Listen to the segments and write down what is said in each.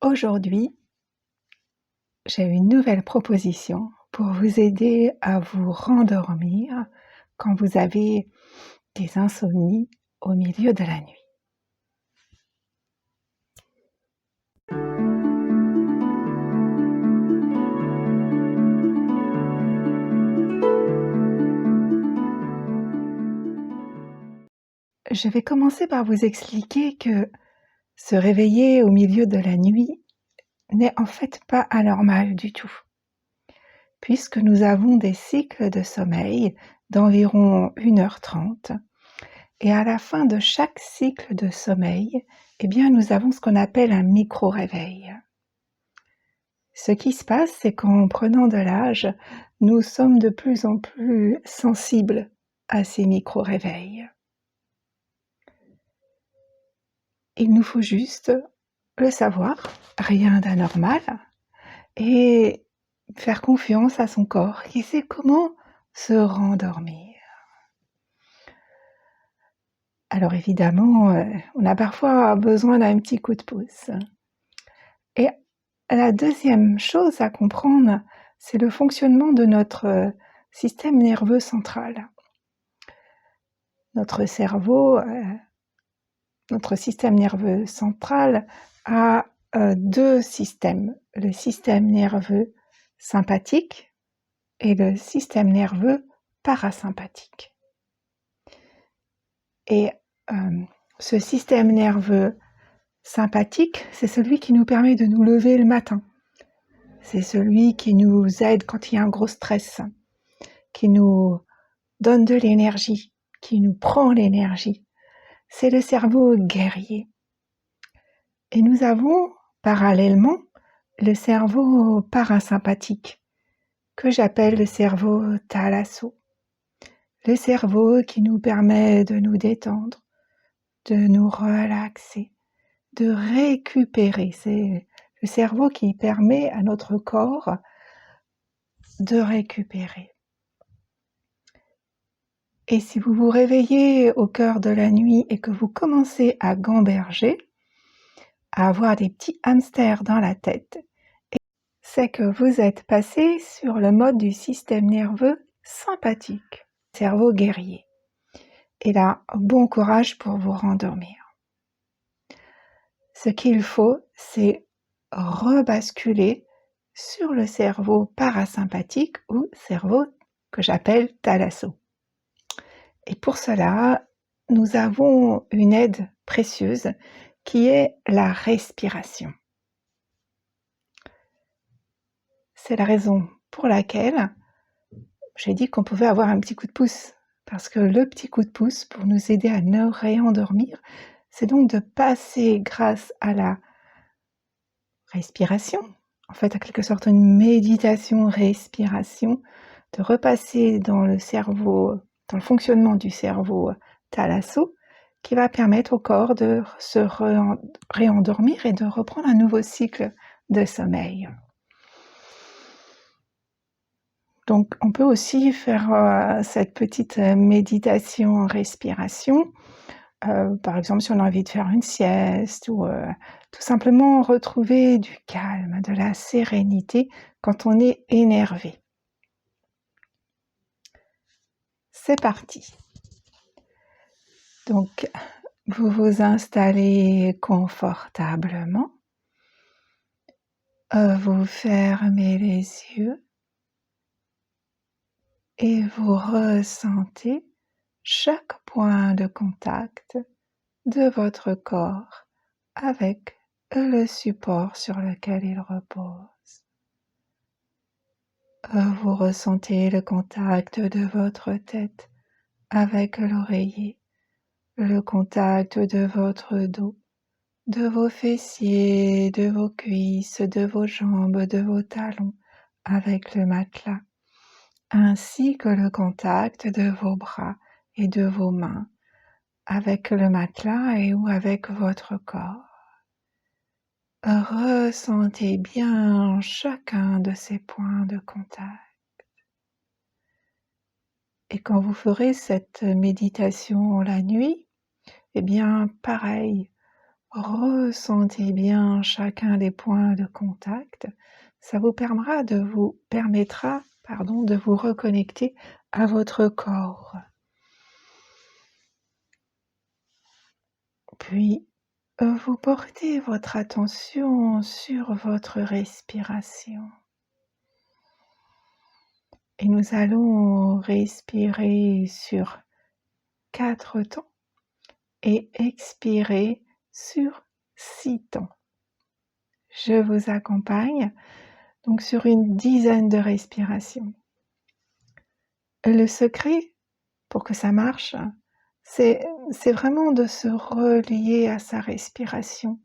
Aujourd'hui, j'ai une nouvelle proposition pour vous aider à vous rendormir quand vous avez des insomnies au milieu de la nuit. Je vais commencer par vous expliquer que se réveiller au milieu de la nuit n'est en fait pas anormal du tout, puisque nous avons des cycles de sommeil d'environ 1h30, et à la fin de chaque cycle de sommeil, nous avons ce qu'on appelle un micro-réveil. Ce qui se passe, c'est qu'en prenant de l'âge, nous sommes de plus en plus sensibles à ces micro-réveils. Il nous faut juste le savoir, rien d'anormal, et faire confiance à son corps qui sait comment se rendormir. Alors évidemment, on a parfois besoin d'un petit coup de pouce. Et la deuxième chose à comprendre, c'est le fonctionnement de notre système nerveux central. Notre cerveau, notre système nerveux central a deux systèmes, le système nerveux sympathique et le système nerveux parasympathique. Et ce système nerveux sympathique, c'est celui qui nous permet de nous lever le matin. C'est celui qui nous aide quand il y a un gros stress, qui nous donne de l'énergie, qui nous prend l'énergie. C'est le cerveau guerrier. Et nous avons parallèlement le cerveau parasympathique, que j'appelle le cerveau thalasso. Le cerveau qui nous permet de nous détendre, de nous relaxer, de récupérer. C'est le cerveau qui permet à notre corps de récupérer. Et si vous vous réveillez au cœur de la nuit et que vous commencez à gamberger, à avoir des petits hamsters dans la tête, c'est que vous êtes passé sur le mode du système nerveux sympathique, cerveau guerrier. Et là, bon courage pour vous rendormir. Ce qu'il faut, c'est rebasculer sur le cerveau parasympathique ou cerveau que j'appelle thalasso. Et pour cela, nous avons une aide précieuse qui est la respiration. C'est la raison pour laquelle j'ai dit qu'on pouvait avoir un petit coup de pouce, parce que le petit coup de pouce pour nous aider à nous réendormir, c'est donc de passer grâce à la respiration, en fait en quelque sorte une méditation respiration, de repasser dans le cerveau, dans le fonctionnement du cerveau thalasso, qui va permettre au corps de se réendormir et de reprendre un nouveau cycle de sommeil. Donc on peut aussi faire cette petite méditation respiration, par exemple si on a envie de faire une sieste ou tout simplement retrouver du calme, de la sérénité quand on est énervé. C'est parti. Donc vous vous installez confortablement, vous fermez les yeux et vous ressentez chaque point de contact de votre corps avec le support sur lequel il repose. Vous ressentez le contact de votre tête avec l'oreiller, le contact de votre dos, de vos fessiers, de vos cuisses, de vos jambes, de vos talons avec le matelas, ainsi que le contact de vos bras et de vos mains avec le matelas et ou avec votre corps. Ressentez bien chacun de ces points de contact. Et quand vous ferez cette méditation la nuit, pareil, Ressentez bien chacun des points de contact. Ça vous permettra de vous reconnecter à votre corps. Puis, vous portez votre attention sur votre respiration. Et nous allons respirer sur 4 temps et expirer sur 6 temps. Je vous accompagne donc sur une dizaine de respirations. Le secret pour que ça marche, c'est vraiment de se relier à sa respiration,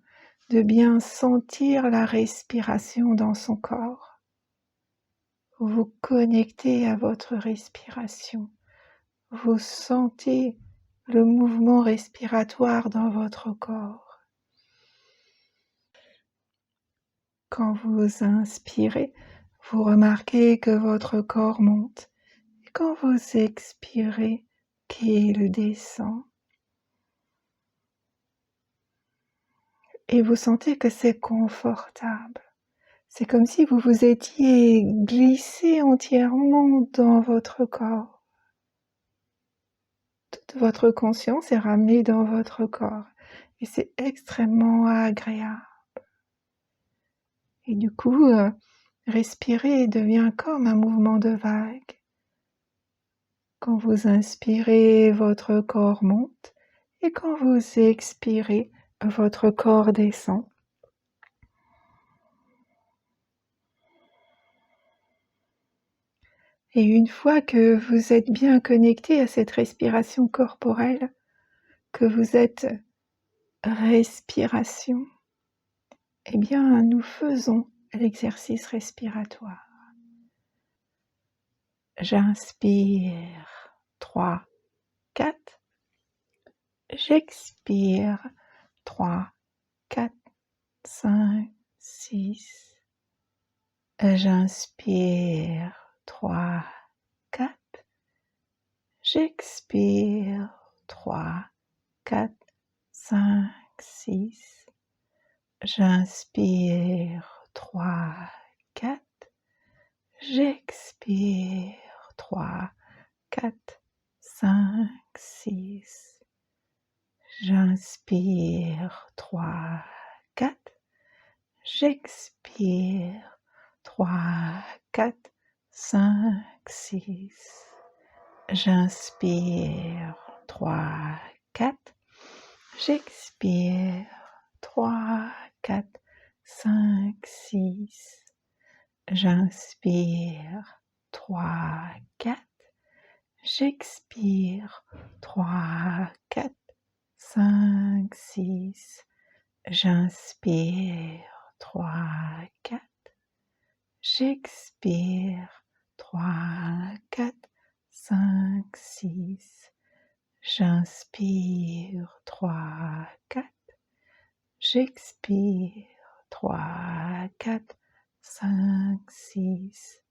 de bien sentir la respiration dans son corps. Vous vous connectez à votre respiration. Vous sentez le mouvement respiratoire dans votre corps. Quand vous inspirez, vous remarquez que votre corps monte. Et quand vous expirez, qu'il descend. Et vous sentez que c'est confortable. C'est comme si vous vous étiez glissé entièrement dans votre corps. Toute votre conscience est ramenée dans votre corps. Et c'est extrêmement agréable. Et du coup, respirer devient comme un mouvement de vague. Quand vous inspirez, votre corps monte. Et quand vous expirez, votre corps descend. Et une fois que vous êtes bien connecté à cette respiration corporelle, que vous êtes respiration, eh bien nous faisons l'exercice respiratoire. J'inspire 3, 4. J'expire 3, 4, 5, 6. J'inspire 3, 4. J'expire 3, 4, 5, 6. J'inspire 3, 4. J'expire 3, 4, 5, 6. J'inspire 3, 4. J'expire 3, 4, 5, 6. J'inspire 3, 4. J'expire 3, 4, 5, 6. J'inspire 3, 4. J'expire 3, 4, 5, 6. J'inspire 3, 4. J'expire 3, 4, 5, 6. J'inspire 3, 4. J'expire 3, 4, 5, 6.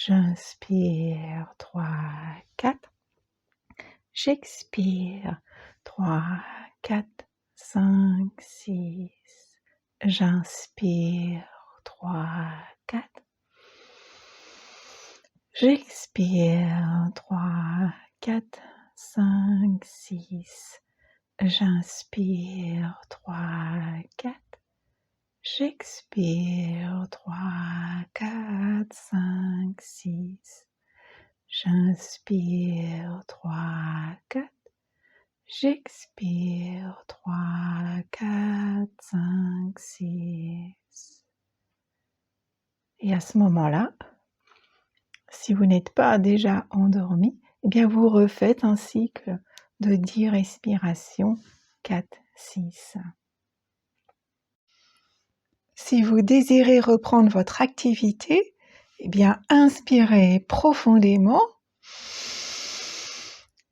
J'inspire 3, 4. J'expire 3, 4, 5, 6. J'inspire 3, 4. J'expire 3, 4, 5, 6. J'inspire 3, 4. J'expire 3, 4, 5, 6. J'inspire 3, 4. J'expire 3, 4, 5, 6. Et à ce moment-là, si vous n'êtes pas déjà endormi, eh bien vous refaites un cycle de 10 respirations 4, 6. Si vous désirez reprendre votre activité, eh bien inspirez profondément.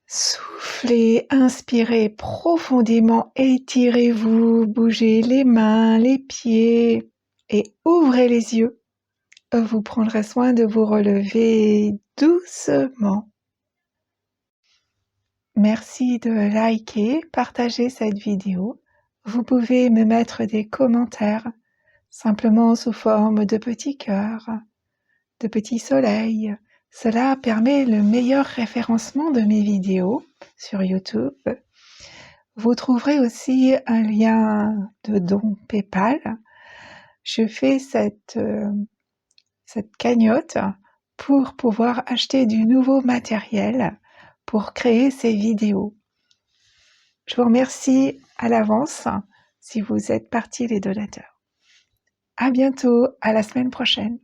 Soufflez, inspirez profondément, étirez-vous, bougez les mains, les pieds et ouvrez les yeux. Vous prendrez soin de vous relever doucement. Merci de liker, partager cette vidéo. Vous pouvez me mettre des commentaires, simplement sous forme de petits cœurs, de petits soleils. Cela permet le meilleur référencement de mes vidéos sur YouTube. Vous trouverez aussi un lien de don PayPal. Je fais cette cagnotte pour pouvoir acheter du nouveau matériel pour créer ces vidéos. Je vous remercie à l'avance si vous êtes partis les donateurs. À bientôt, à la semaine prochaine.